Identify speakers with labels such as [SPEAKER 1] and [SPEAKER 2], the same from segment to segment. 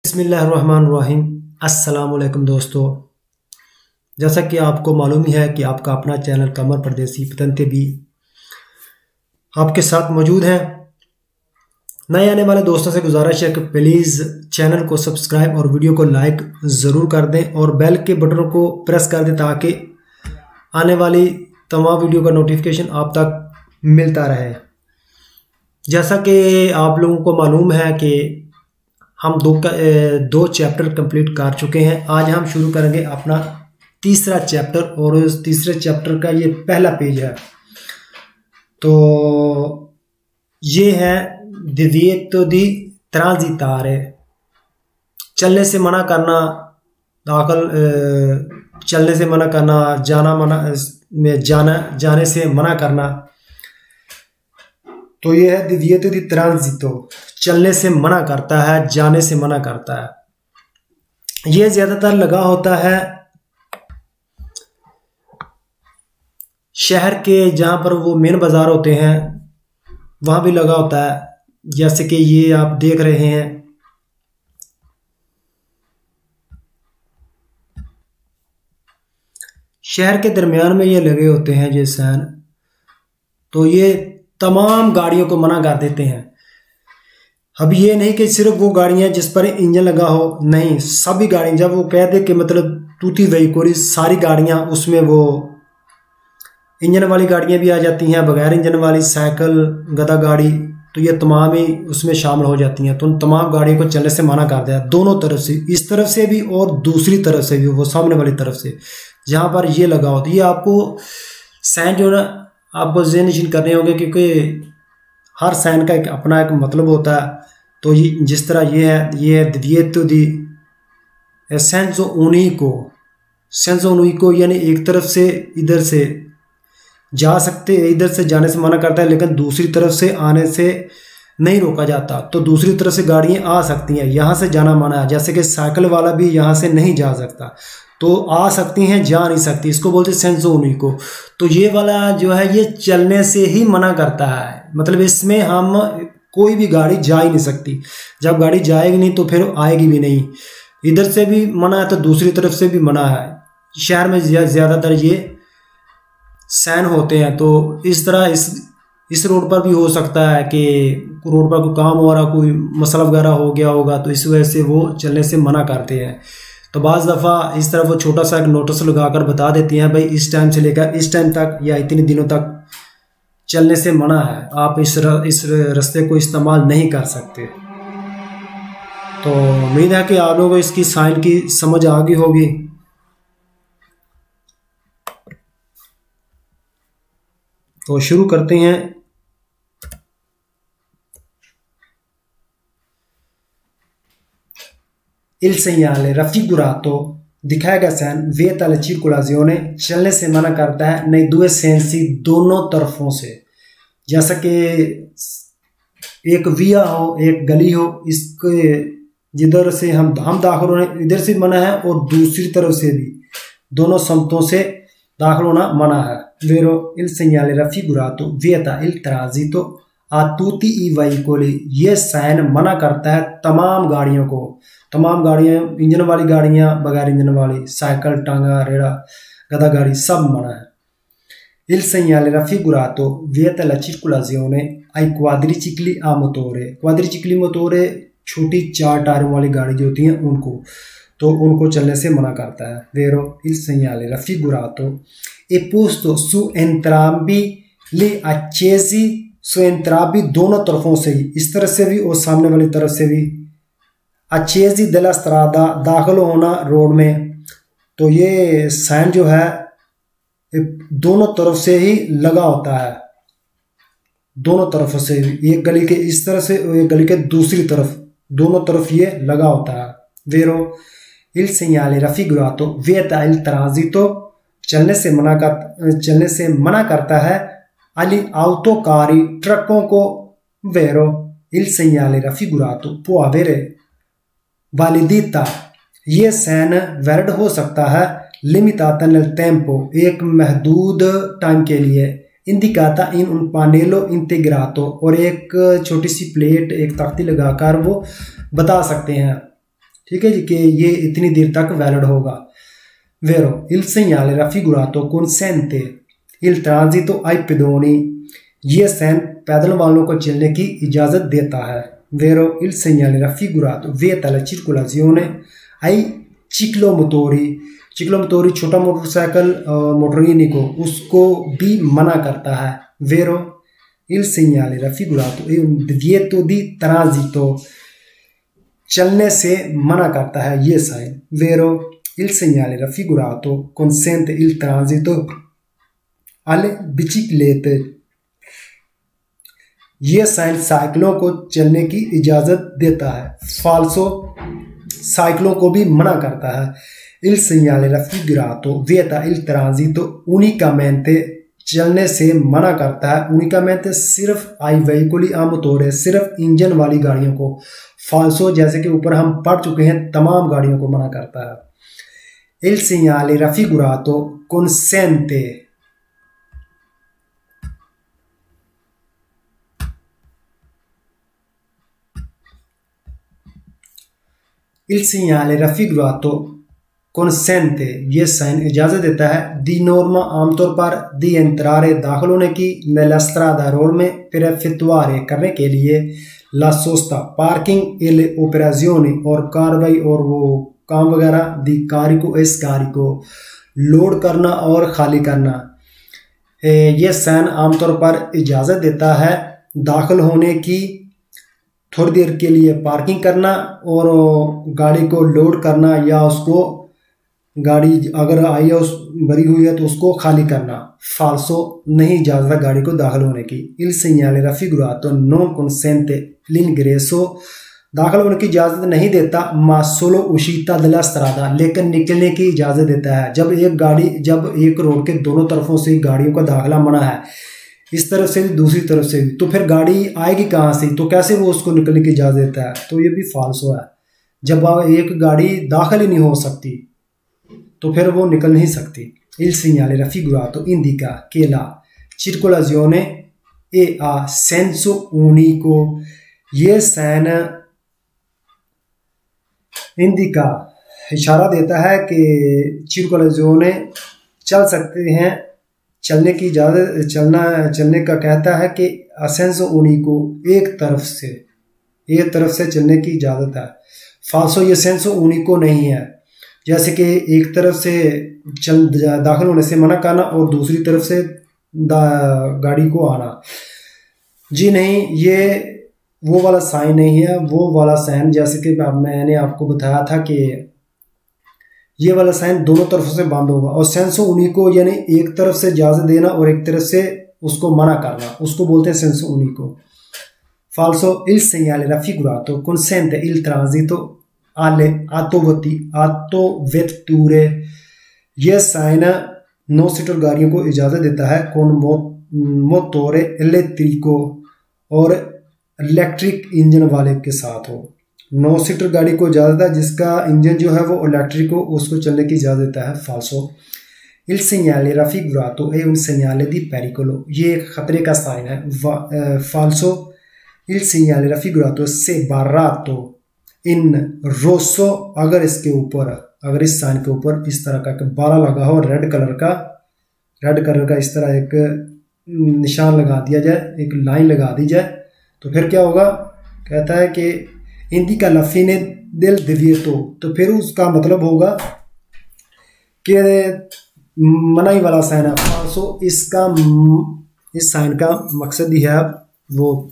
[SPEAKER 1] बिस्मिल्लाहिर्रहमानिर्रहीम। अस्सलाम वालेकुम दोस्तों, जैसा कि आपको मालूम ही है कि आपका अपना चैनल कमर परदेसी पतंते भी आपके साथ मौजूद है। नए आने वाले दोस्तों से गुजारिश है कि प्लीज़ चैनल को सब्सक्राइब और वीडियो को लाइक ज़रूर कर दें और बेल के बटन को प्रेस कर दें ताकि आने वाली तमाम वीडियो का नोटिफिकेशन आप तक मिलता रहे। जैसा कि आप लोगों को मालूम है कि हम दो चैप्टर कंप्लीट कर चुके हैं। आज हम शुरू करेंगे अपना तीसरा चैप्टर और उस तीसरे चैप्टर का ये पहला पेज है। तो ये है दिव्येतो दी ट्रांजितारे, चलने से मना करना, चलने से मना करना, जाने से मना करना। तो ये है दिव्येतो दी ट्रांजितो, चलने से मना करता है, जाने से मना करता है। ये ज्यादातर लगा होता है शहर के जहां पर वो मेन बाजार होते हैं वहां भी लगा होता है। जैसे कि ये आप देख रहे हैं, शहर के दरमियान में ये लगे होते हैं ये साइन। तो ये तमाम गाड़ियों को मना कर देते हैं। अब ये नहीं कि सिर्फ वो गाड़ियां जिस पर इंजन लगा हो, नहीं, सभी गाड़ियां। जब वो कह दे कि मतलब तूती वहीकोरी सारी गाड़ियां, उसमें वो इंजन वाली गाड़ियां भी आ जाती हैं, बगैर इंजन वाली साइकिल, गधा गाड़ी, तो ये तमाम ही उसमें शामिल हो जाती हैं। तो उन तमाम गाड़ियों को चलने से मना कर दिया, दोनों तरफ से, इस तरफ से भी और दूसरी तरफ से भी, वो सामने वाली तरफ से जहां पर ये लगा होता है। ये आपको साइन जो है आपको ज़हन करने होंगे, क्योंकि हर साइन का एक अपना एक मतलब होता है। तो ये जिस तरह ये है दिव्येतो दी सेंसो उनिको, यानी एक तरफ से इधर से जा सकते, इधर से जाने से मना करता है, लेकिन दूसरी तरफ से आने से नहीं रोका जाता। तो दूसरी तरफ से गाड़ियां आ सकती हैं, यहाँ से जाना मना है। जैसे कि साइकिल वाला भी यहाँ से नहीं जा सकता, तो आ सकती हैं, जा नहीं सकती, इसको बोलते हैं सेंसो उनिको। तो ये वाला जो है ये चलने से ही मना करता है, मतलब इसमें हम कोई भी गाड़ी जा ही नहीं सकती। जब गाड़ी जाएगी नहीं तो फिर आएगी भी नहीं। इधर से भी मना है तो दूसरी तरफ से भी मना है। शहर में ज़्यादातर ये साइन होते हैं। तो इस तरह इस रोड पर भी हो सकता है कि रोड पर कोई काम हो रहा, कोई मसला वगैरह हो गया होगा, तो इस वजह से वो चलने से मना करते हैं। तो बाज़ दफ़ा इस तरह वो छोटा सा एक नोटिस लगाकर बता देती हैं, भाई इस टाइम से लेकर इस टाइम तक या इतने दिनों तक चलने से मना है, आप इस रास्ते को इस्तेमाल नहीं कर सकते। तो उम्मीद है कि आप लोगों को इसकी साइन की समझ आ गई होगी। तो शुरू करते हैं। Il segnale raffigurato दिखाया गया साइन vieta la circolazione, चलने से मना करता है, nei due sensi, दोनों तरफों से। जैसा कि एक विया हो, एक गली हो, इसके जिधर से हम दाखिल होने, इधर से मना है और दूसरी तरफ से भी, दोनों समतों से दाखिल होना मना है। Vero il segnale raffigurato vieta il transito a tutti i veicoli, ये साइन मना करता है तमाम गाड़ियों को, तमाम गाड़ियां, इंजन वाली गाड़ियां, बगैर इंजन वाली, साइकिल, टांगा, रेड़ा, गधा गाड़ी, सब मना है। Il segnale raffigurato vieta la circolazione ai quadricicli a motore, quadricicli motore छोटी 4 टायरों वाली गाड़ी जो होती हैं उनको, तो उनको चलने से मना करता है। Vero il segnale raffigurato è posto su entrambi gli accessi, su entrambi, दोनों तरफों से ही, इस तरफ से भी और सामने वाली तरफ से भी, accessi della strada, दाखिल होना रोड में। तो ये साइन जो है दोनों तरफ से ही लगा होता है, दोनों तरफ से, एक गली के इस तरफ से और एक गली के दूसरी तरफ, दोनों तरफ ये लगा होता है। Vero il segnale raffigurato vieta il transito, चलने से मना करता है agli autocarri, ट्रकों को। Vero il segnale raffigurato può avere validità, ये साइन वैलिड हो सकता है limitata nel tempo, एक महदूद टाइम के लिए, indicata in un pannello integrato, और एक छोटी सी प्लेट, एक तख्ती लगाकर वो बता सकते हैं। ठीक है जी, कि ये इतनी देर तक वैलिड होगा। Vero, il segnale raffigurato consente il transito ai pedoni, ये साइन पैदल वालों को चलने की इजाजत देता है। Vero, il segnale raffigurato vieta la circolazione ai ciclomotori, चिक्लोमोटोरी छोटा मोटरसाइकिल मोटोrini को उसको भी मना करता है। Vero, il segnale raffigurato è un divieto di transito, चलने से मना करता है ये sign. Vero, il segnale raffigurato consente il transito alle biciclette, ये साइन साइकिलों को चलने की इजाजत देता है। फाल्सो, साइकिलों को भी मना करता है। il segnale raffigurato vieta il transito unicamente, चलने से मना करता है। unicamente सिर्फ आई veicoli a motore, सिर्फ इंजन वाली गाड़ियों को। फाल्सो, जैसे कि ऊपर हम पढ़ चुके हैं, तमाम गाड़ियों को मना करता है। il segnale raffigurato consente il segnale raffigurato consente, ये साइन इजाजत देता है दी नॉर्मा आमतौर पर दी एंट्रारे दाखिल होने की nella strada रोड में per effettuare करने के लिए la sosta parking il operazioni और कार्रवाई और वो काम वगैरह दी कारी को इस कारी को लोड करना और खाली करना। ये साइन आमतौर पर इजाज़त देता है दाखिल होने की, थोड़ी देर के लिए पार्किंग करना और गाड़ी को लोड करना, या उसको गाड़ी अगर आई है उस भरी हुई है तो उसको खाली करना। फाल्सो, नहीं इजाज़त है गाड़ी को दाखिल होने की। il segnale raffigurato non consente l'ingresso, दाखिल होने की इजाज़त नहीं देता। ma solo uscita dalla strada, लेकिन निकलने की इजाज़त देता है। जब एक रोड के दोनों तरफों से गाड़ियों का दाखिला मना है, इस तरफ से भी दूसरी तरफ से भी, तो फिर गाड़ी आएगी कहाँ से, तो कैसे वो उसको निकलने की इजाज़त देता है? तो ये भी फाल्सो है। जब एक गाड़ी दाखिल ही नहीं हो सकती तो फिर वो निकल नहीं सकती। il segnale raffigurato indica che la circolazione è a senso unico, ये साइन इंडिका इशारा देता है कि चिरकुलाज़ियोने चल सकते हैं, चलने की इजाज़त, चलने का कहता है कि असेंसो उनिको, एक तरफ से चलने की इजाज़त है। फाल्सो, ये सेंसो उनिको नहीं है, जैसे कि एक तरफ से दाखिल होने से मना करना और दूसरी तरफ से गाड़ी को आना। जी नहीं, ये वो वाला साइन नहीं है। वो वाला साइन, जैसे कि मैंने आपको बताया था कि ये वाला साइन दोनों तरफों से बंद होगा। और सेंसो उनिको यानी एक तरफ से इजाज़त देना और एक तरफ से उसको मना करना, उसको बोलते हैं सेंसो उनिको। फाल्सो, il segnale raffigurato consente il transito alle autovetture, ये साइन 9 सीटर गाड़ियों को इजाज़त देता है con motore elettrico, और इलेक्ट्रिक इंजन वाले के साथ हो। 9 सीटर गाड़ी को इजाज़त है जिसका इंजन जो है वो इलेक्ट्रिक हो, उसको चलने की इजाज़त देता है। फाल्सो, il segnale raffigurato è un segnale di pericolo, ये एक खतरे का साइन है। फाल्सो, il segnale raffigurato se barrato in rosso, अगर इस साइन के ऊपर इस तरह का बारा लगा हो, रेड कलर का इस तरह एक निशान लगा दिया जाए, एक लाइन लगा दी जाए, तो फिर क्या होगा? कहता है कि indica la fine del divieto, तो फिर उसका मतलब होगा कि मनाही वाला साइन है। फाल्सो, इस साइन का मकसद ही है वो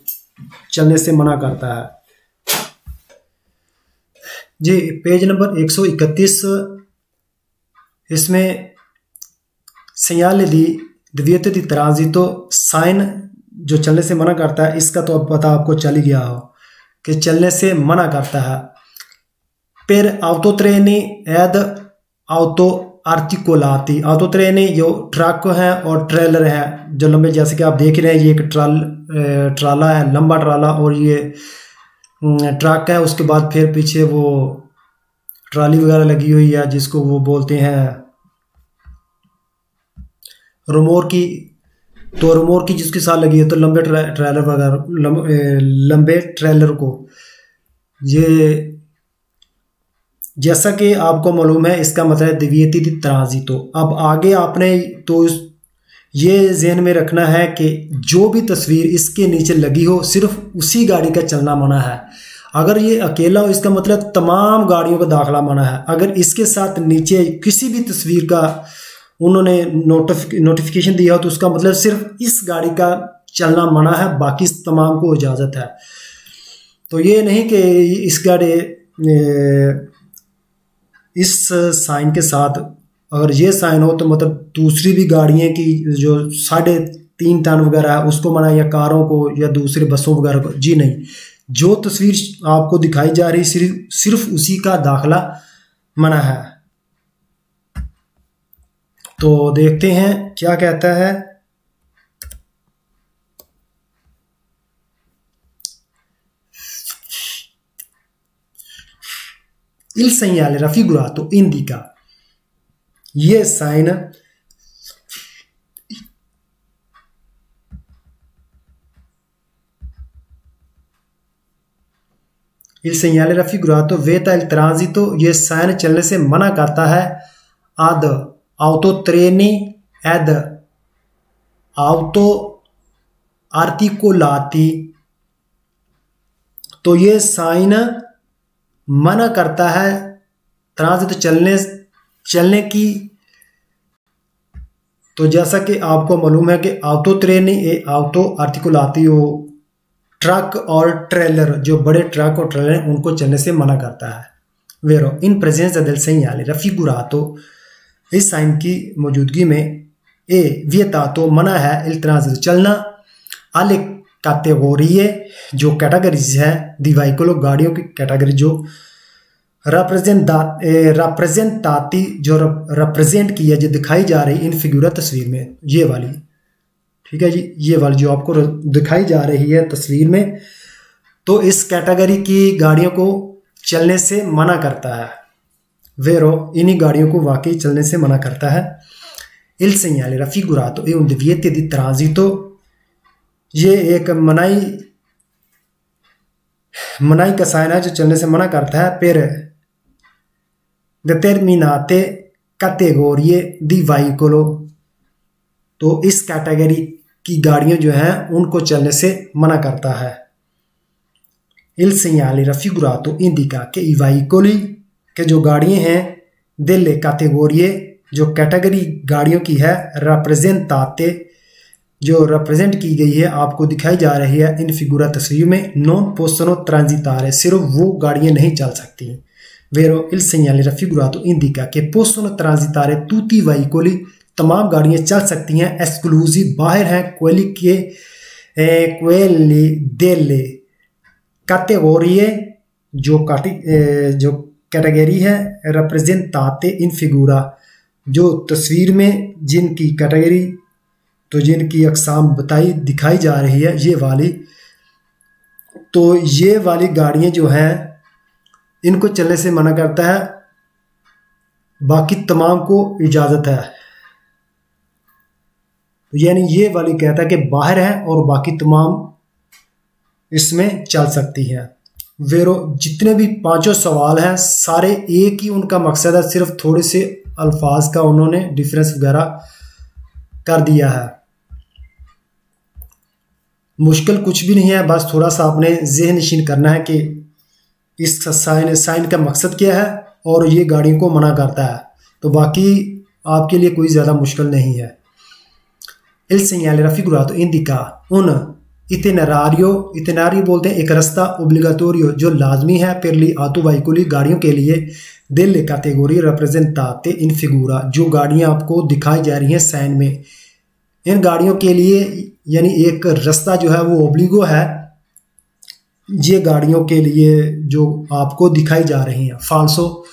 [SPEAKER 1] चलने से मना करता है। जी, पेज नंबर 131, इसमें segnale di divieto di transito, sign जो चलने से मना करता है, इसका तो अब पता आपको चल ही गया हो कि चलने से मना करता है। per autotreni ed auto articolati, autotreni जो ट्रक है और ट्रेलर है जो लंबे, जैसे कि आप देख रहे हैं ये एक ट्राला है, लंबा ट्राला, और ये ट्रक है। उसके बाद फिर पीछे वो ट्राली वगैरह लगी हुई है जिसको वो बोलते हैं रोमोर्की, तो रोमोर्की जिसके साथ लगी है, तो लंबे ट्रेलर वगैरह, लंबे ट्रेलर को ये जैसा कि आपको मालूम है इसका मतलब है दिव्यति दी ट्रांजिटो। अब आगे आपने तो ये ज़हन में रखना है कि जो भी तस्वीर इसके नीचे लगी हो सिर्फ उसी गाड़ी का चलना मना है। अगर ये अकेला हो इसका मतलब तमाम गाड़ियों का दाखिला मना है। अगर इसके साथ नीचे किसी भी तस्वीर का उन्होंने नोटिफिकेशन दिया हो तो उसका मतलब सिर्फ इस गाड़ी का चलना मना है, बाकी तमाम को इजाज़त है। तो ये नहीं कि इस गाड़ी इस साइन के साथ अगर ये साइन हो तो मतलब दूसरी भी गाड़ियाँ की जो 3.5 टन वगैरह है उसको मना, या कारों को या दूसरे बसों वगैरह को। जी नहीं, जो तस्वीर आपको दिखाई जा रही सिर्फ उसी का दाखिला मना है। तो देखते हैं क्या कहता है। Il segnale raffigurato indica, ये sign il segnale raffigurato vieta il transito, ये साइन चलने से मना करता है ad autotreni ed auto articolati। तो ये साइन मना करता है ट्रांजिट चलने की। तो जैसा कि आपको मालूम है कि ऑटो ट्रेनी ऑटो आर्टिकुलाती हो ट्रक और ट्रेलर, जो बड़े ट्रक और ट्रेलर उनको चलने से मना करता है। वेरो इन प्रेजेंस del segnale raffigurato, इस साइन की मौजूदगी में ए वियतातो मना है il transito चलना alle categorie, जो कैटेगरीज है दी व्हीकल, गाड़ियों की कैटेगरी जो रिप्रेजेंटाती जो रिप्रेजेंट की है, जो दिखाई जा रही इन फिगूरा तस्वीर में, ये वाली, ठीक है जी, ये वाली जो आपको दिखाई जा रही है तस्वीर में, तो इस कैटेगरी की गाड़ियों को चलने से मना करता है। वेरो इन्हीं गाड़ियों को वाकई चलने से मना करता है। Il segnale raffigurato è un divieto di transito, ये एक मनाई का साइन है जो चलने से मना करता है। per determinate categorie di veicolo, तो इस कैटेगरी की गाड़ियां जो हैं उनको चलने से मना करता है। Il segnale raffigurato indica che i veicoli, के जो गाड़ियां हैं delle categorie, जो कैटेगरी गाड़ियों की है, rappresentate, जो रिप्रेजेंट की गई है, आपको दिखाई जा रही है इन फिगूरा तस्वीर में, non possono transitare, सिर्फ वो गाड़ियां नहीं चल सकती। Vero il segnale raffigurato indica che possono transitare tutti i veicoli, तमाम गाड़ियां चल सकती हैं, esclusi, बाहर हैं, quelli delle categorie, जो कैटेगरी है, rappresentate in figura, जो तस्वीर में जिनकी कैटेगरी, तो जिनकी अकसाम दिखाई जा रही है, ये वाली। तो ये वाली गाड़ियां जो हैं इनको चलने से मना करता है, बाकी तमाम को इजाज़त है। यानी ये वाली कहता है कि बाहर है और बाकी तमाम इसमें चल सकती हैं। वेरो जितने भी 5 सवाल हैं सारे एक ही उनका मकसद है, सिर्फ थोड़े से अल्फाज का उन्होंने डिफरेंस वगैरह कर दिया है। मुश्किल कुछ भी नहीं है, बस थोड़ा सा आपने ज़हन नशीन करना है कि इस साइन का मकसद क्या है और ये गाड़ियों को मना करता है, तो बाकी आपके लिए कोई ज़्यादा मुश्किल नहीं है। Il segnale raffigurato indica un itinerario, इतिनारी बोलते हैं एक रास्ता, ओब्लिगाटोरियो जो लाजमी है, per gli autoveicoli, गाड़ियों के लिए, delle categorie rappresentate in figura, जो गाड़ियाँ आपको दिखाई जा रही हैं साइन में, इन गाड़ियों के लिए, यानी एक रास्ता जो है वो ओब्लिगो है, ये गाड़ियों के लिए जो आपको दिखाई जा रही हैं। फाल्सो,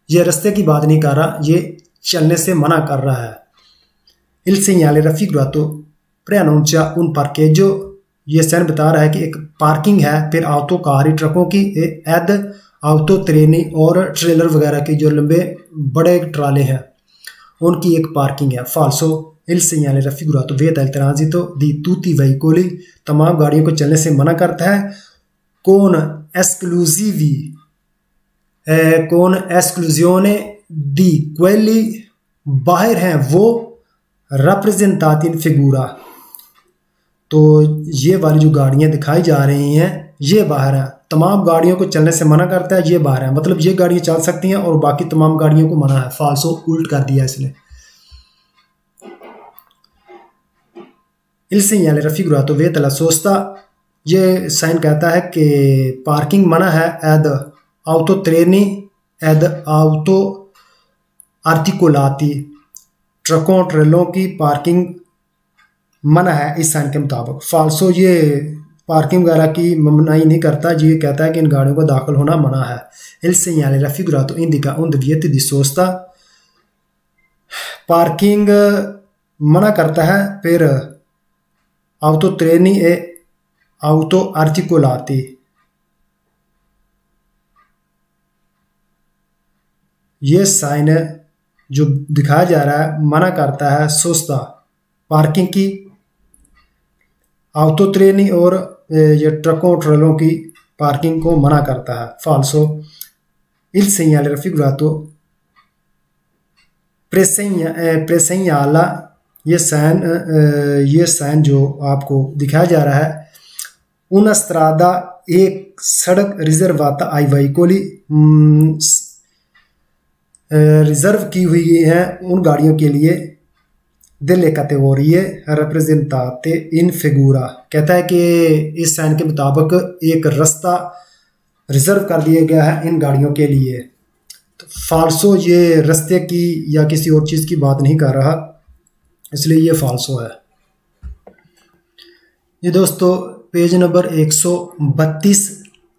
[SPEAKER 1] ये रास्ते की बात नहीं कर रहा, ये चलने से मना कर रहा है। Il segnale raffigurato preannuncia un parcheggio, ये साइन बता रहा है कि एक पार्किंग है, फिर ऑटो कार ट्रकों की, एड ऑटो ट्रेनी और ट्रेलर वगैरह के जो लंबे बड़े ट्राले हैं उनकी एक पार्किंग है। फाल्सो il segnale raffigurato vieta il transito di tutti i veicoli, तमाम गाड़ियों को चलने से मना करता है, con esclusivi con esclusione di quelli बाहर हैं वो representati in figura। तो ये वाली जो गाड़ियां दिखाई जा रही हैं ये बाहर हैं, तमाम गाड़ियों को चलने से मना करता है, ये बाहर है, मतलब ये गाड़ियां चल सकती हैं और बाकी तमाम गाड़ियों को मना है। फाल्सो उल्ट कर दिया इसने। Il segnale raffigurato vieta la sosta, ये साइन कहता है कि पार्किंग मना है एद auto treni एद auto articolati, ट्रकों ट्रेलों की पार्किंग मना है इस साइन के मुताबिक। फाल्सो ये पार्किंग वगैरह की मनाही नहीं करता, ये कहता है कि इन गाड़ियों को दाखिल होना मना है। Il segnale raffigurato indica un divieto di sosta, parking मना करता है, फिर auto treni e auto articolati, ये साइन जो दिखाया जा रहा है मना करता है सोस्ता पार्किंग की, auto treni और ये ट्रकों ट्रेलों की पार्किंग को मना करता है। फाल्सो il segnale raffigurato presegnala, ये साइन जो आपको दिखाया जा रहा है una strada, एक सड़क रिजर्वाता ai veicoli, रिजर्व की हुई है उन गाड़ियों के लिए, delle categorie rappresentate in figura, कहता है कि इस साइन के मुताबिक एक रास्ता रिजर्व कर दिया गया है इन गाड़ियों के लिए। तो फाल्सो ये रास्ते की या किसी और चीज़ की बात नहीं कर रहा, इसलिए ये फाल्सो है। ये दोस्तों page number 132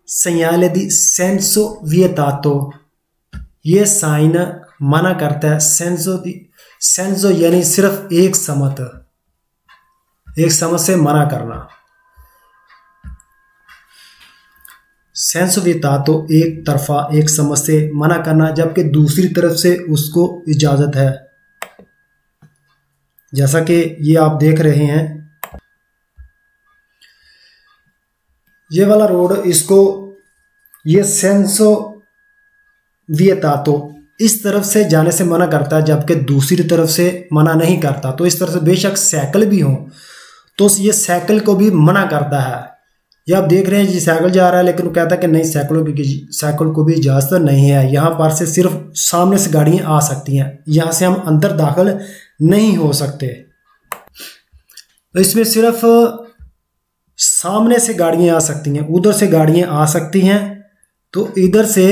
[SPEAKER 1] segnale di senso vietato, ये साइन मना करता है सेंसो यानी सिर्फ एक समत से मना करना। सेंसो विएतातो एक तरफा एक समझ से मना करना, जबकि दूसरी तरफ से उसको इजाजत है। जैसा कि ये आप देख रहे हैं ये वाला रोड, इसको ये सेंसो विएतातो इस तरफ से जाने से मना करता है, जबकि दूसरी तरफ से मना नहीं करता। तो इस तरफ से बेशक साइकिल भी हो तो ये साइकिल को भी मना करता है। ये आप देख रहे हैं जी साइकिल जा रहा है, लेकिन वो कहता है कि नहीं, साइकिल को भी इजाजत नहीं है, यहाँ पर से सिर्फ सामने से गाड़ियाँ आ सकती हैं, यहाँ से हम अंदर दाखिल नहीं हो सकते। तो इसमें सिर्फ सामने से गाड़ियाँ आ सकती हैं, उधर से गाड़ियाँ आ सकती हैं, तो इधर से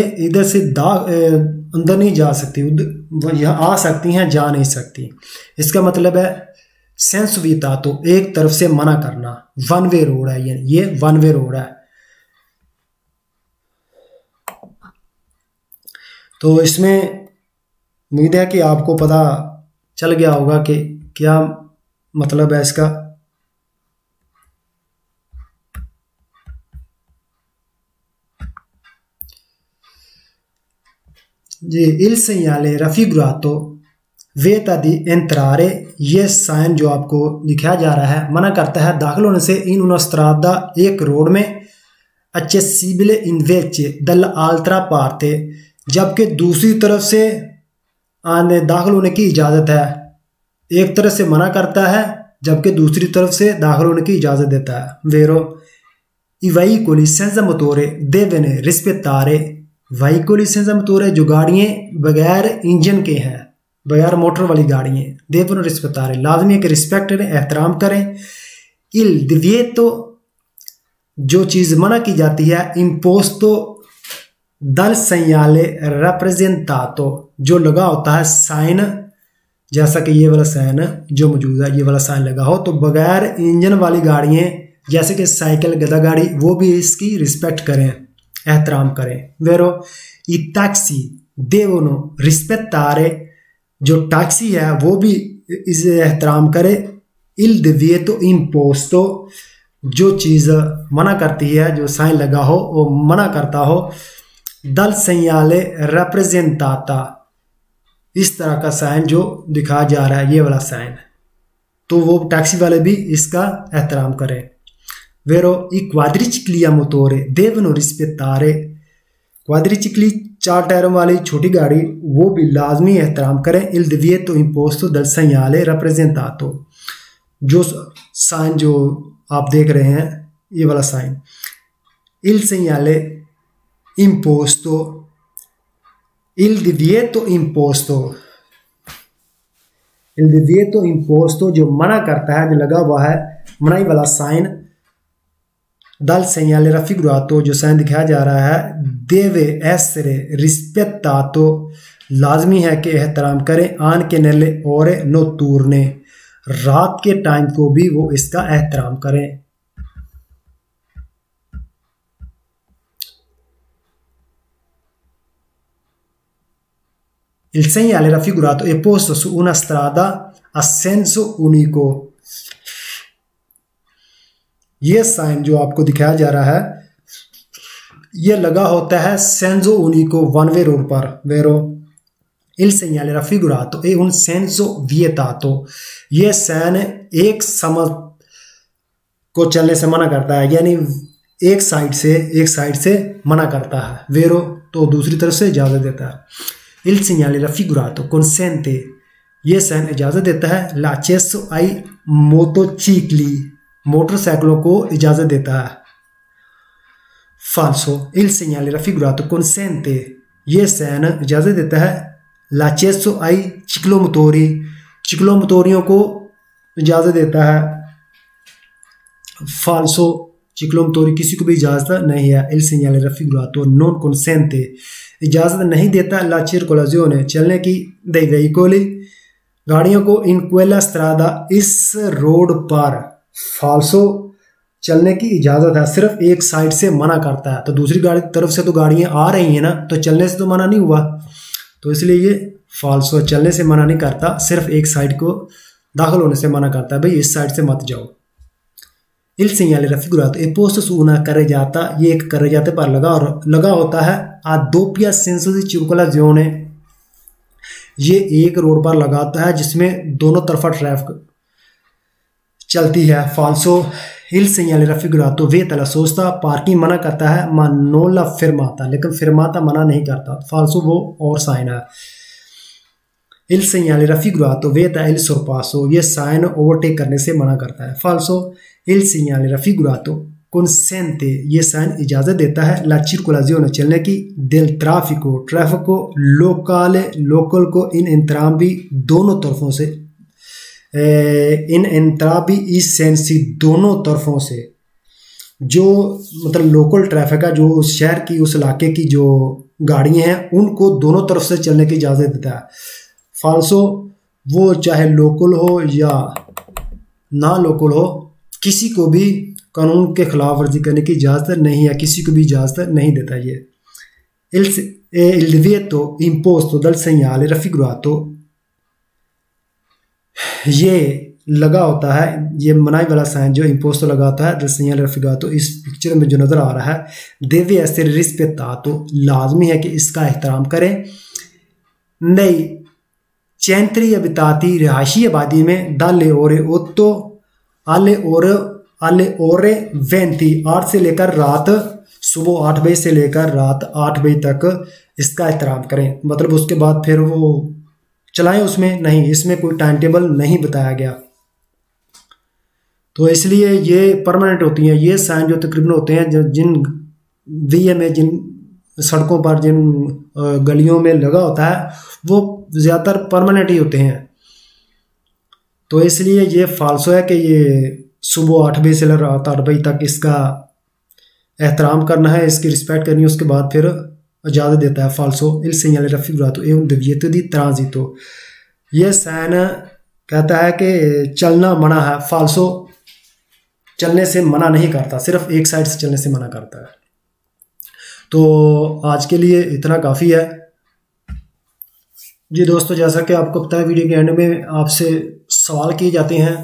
[SPEAKER 1] अंदर नहीं जा सकती, यहाँ आ सकती हैं, जा नहीं सकती। इसका मतलब है सेंस विएतातो एक तरफ से मना करना, वन वे रोड है, यानी ये वन वे रोड है। तो इसमें उम्मीद है कि आपको पता चल गया होगा कि क्या मतलब है इसका। जी il segnale raffigurato vieta di entrare, ये साइन जो आपको दिखाया जा रहा है मना करता है दाखिल होने से इन una strada एक रोड में, accessibile invece dall'altra parte, जबकि दूसरी तरफ से आने दाखिल होने की इजाज़त है। एक तरफ से मना करता है जबकि दूसरी तरफ से दाखिल होने की इजाज़त देता है। Vero i veicoli senza motore devono rispettare, veicoli senza motore जो गाड़ियाँ बगैर इंजन के हैं, बगैर मोटर वाली गाड़ियाँ, devono rispettare लाजमी है कि रिस्पेक्ट करें, एहतराम करें। il divieto जो चीज़ मना की जाती है, imposto dal segnale rappresentato जो लगा होता है साइन, जैसा कि ये वाला साइन जो मौजूद है, ये वाला साइन लगा हो, तो बगैर इंजन वाली गाड़ियाँ जैसे कि साइकिल, गधा गाड़ी, वो भी इसकी रिस्पेक्ट करें, एहतराम करें। वेरो i taxi devono rispettare, जो टैक्सी है वो भी इसे एहतराम करे। il divieto imposto जो चीज़ मना करती है, जो साइन लगा हो वो मना करता हो, dal segnale rappresentata इस तरह का साइन जो दिखाया जा रहा है, ये वाला साइन, तो वो टैक्सी वाले भी इसका एहतराम करें। Vero i quadricicli a motore devono rispettare, क्वाड्रिचिकली 4 टायरों वाली छोटी गाड़ी वो भी लाजमी एहतराम करें। इल divieto imposto dal segnale rappresentato, जो साइन जो आप देख रहे हैं ये वाला sign, il segnale imposto, il divieto imposto, il divieto imposto जो मना करता है, जो लगा हुआ है मनाही वाला साइन, dal segnale raffigurato जो साइन दिखाया जा रहा है, deve essere rispettato लाजमी है कि एहतराम करें, anche nelle ore notturne रात के टाइम को भी वो इसका एहतराम करें। Il segnale raffigurato è posto su una strada a senso unico, ये साइन जो आपको दिखाया जा रहा है ये लगा होता है सेंसो उनिको वन वे रोड पर, वेरो। il segnale raffigurato è un senso vietato, ये साइन एक समझ को चलने से मना करता है, यानी एक साइड से मना करता है, वेरो तो दूसरी तरफ से इजाजत देता है। il segnale raffigurato consente, ये साइन इजाजत देता है l'accesso ai motocicli, मोटरसाइकिलों को इजाजत देता है। falso, il segnale raffigurato consente, ये साइन इजाजत देता है l'accesso ai ciclomotori, चिक्लोमोटोरियों को इजाजत देता है। falso, चिक्लोमोटोरी किसी को भी इजाजत नहीं है। il segnale raffigurato non consente, इजाजत नहीं देता la circolazione, चलने की, dei veicoli, गाड़ियों को, in quella strada, इस रोड पर। फाल्सो, चलने की इजाजत है, सिर्फ एक साइड से मना करता है, तो दूसरी गाड़ी तरफ से तो गाड़ियां आ रही हैं ना, तो चलने से तो मना नहीं हुआ, तो इसलिए ये फाल्सो, चलने से मना नहीं करता, सिर्फ एक साइड को दाखिल होने से मना करता है, भाई इस साइड से मत जाओ। il segnale raffigurato è posto su una carreggiata, ये एक carreggiata पर लगा होता है a doppia senso di circolazione, ये एक रोड पर लगा होता है जिसमें दोनों तरफा ट्रैफिक चलती है। फाल्सो, il segnale raffigurato vieta la sosta, parking मना करता है, ma non la fermata, लेकिन fermata मना नहीं करता। फाल्सो वो और साइन है। il segnale raffigurato vieta il sorpasso, ये साइन ओवरटेक करने से मना करता है। फाल्सो, il segnale raffigurato consente, ये साइन इजाजत देता है la circolazione, चलने की, del traffico, ट्रैफिक को, locale, लोकल को, in entrambi, दोनों तरफों से, इन entrambi i sensi, दोनों तरफों से, जो मतलब लोकल ट्रैफिक है, जो उस शहर की, उस इलाके की जो गाड़ियां हैं उनको दोनों तरफ से चलने की इजाज़त देता है। फाल्सो, वो चाहे लोकल हो या ना लोकल हो, किसी को भी कानून के खिलाफ वर्जी करने की इजाज़त नहीं है, किसी को भी इजाज़त नहीं देता। ये il divieto imposto dal segnale raffigurato, ये लगा होता है, ये मनाही वाला साइन जो इम्पोस्टो लगा होता है, dal segnale raffigurato, इस पिक्चर में जो नजर आ रहा है, deve essere rispettato, लाजमी है कि इसका एहतराम करें। nei centri abitati, रिहायशी आबादी में, dalle ore 8 alle ore 20, 8 से लेकर रात, सुबह 8 बजे से लेकर रात 8 बजे तक इसका एहतराम करें। मतलब उसके बाद फिर वो चलाएं उसमें नहीं, इसमें कोई टाइम टेबल नहीं बताया गया, तो इसलिए ये परमानेंट होती हैं। ये साइन जो तकरीबन होते हैं, जो जिन वीए में, जिन सड़कों पर, जिन गलियों में लगा होता है, वो ज़्यादातर परमानेंट ही होते हैं। तो इसलिए ये फाल्सो है कि ये सुबह 8 बजे से रात 8 बजे तक इसका एहतराम करना है, इसकी रिस्पेक्ट करनी है, उसके बाद फिर इजाज़त देता है। फाल्सो, il segnale raffigurato è un divieto di transito, ये साइन कहता है कि चलना मना है। फाल्सो, चलने से मना नहीं करता, सिर्फ एक साइड से चलने से मना करता है। तो आज के लिए इतना काफ़ी है जी दोस्तों। जैसा कि आपको पता है, वीडियो के एंड में आपसे सवाल किए जाते हैं,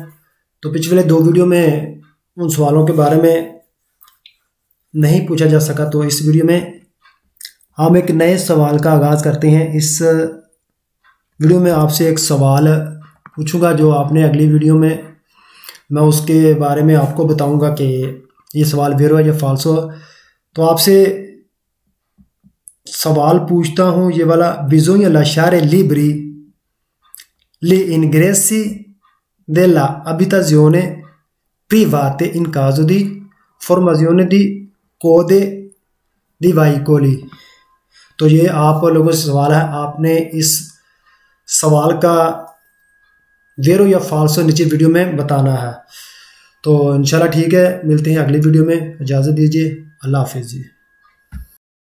[SPEAKER 1] तो पिछले 2 वीडियो में उन सवालों के बारे में नहीं पूछा जा सका, तो इस वीडियो में हम एक नए सवाल का आगाज़ करते हैं। इस वीडियो में आपसे एक सवाल पूछूंगा, जो आपने अगली वीडियो में मैं उसके बारे में आपको बताऊंगा कि ये सवाल वेरो है या फाल्सो। तो आपसे सवाल पूछता हूँ ये वाला, bisogna lasciare libri gli ingressi della abitazione private in caso di formazione di code di veicoli। तो ये आप लोगों से सवाल है, आपने इस सवाल का वेरो या फाल्सो नीचे वीडियो में बताना है। तो इंशाल्लाह ठीक है, मिलते हैं अगली वीडियो में, इजाज़त दीजिए, अल्लाह हाफिज़ जी।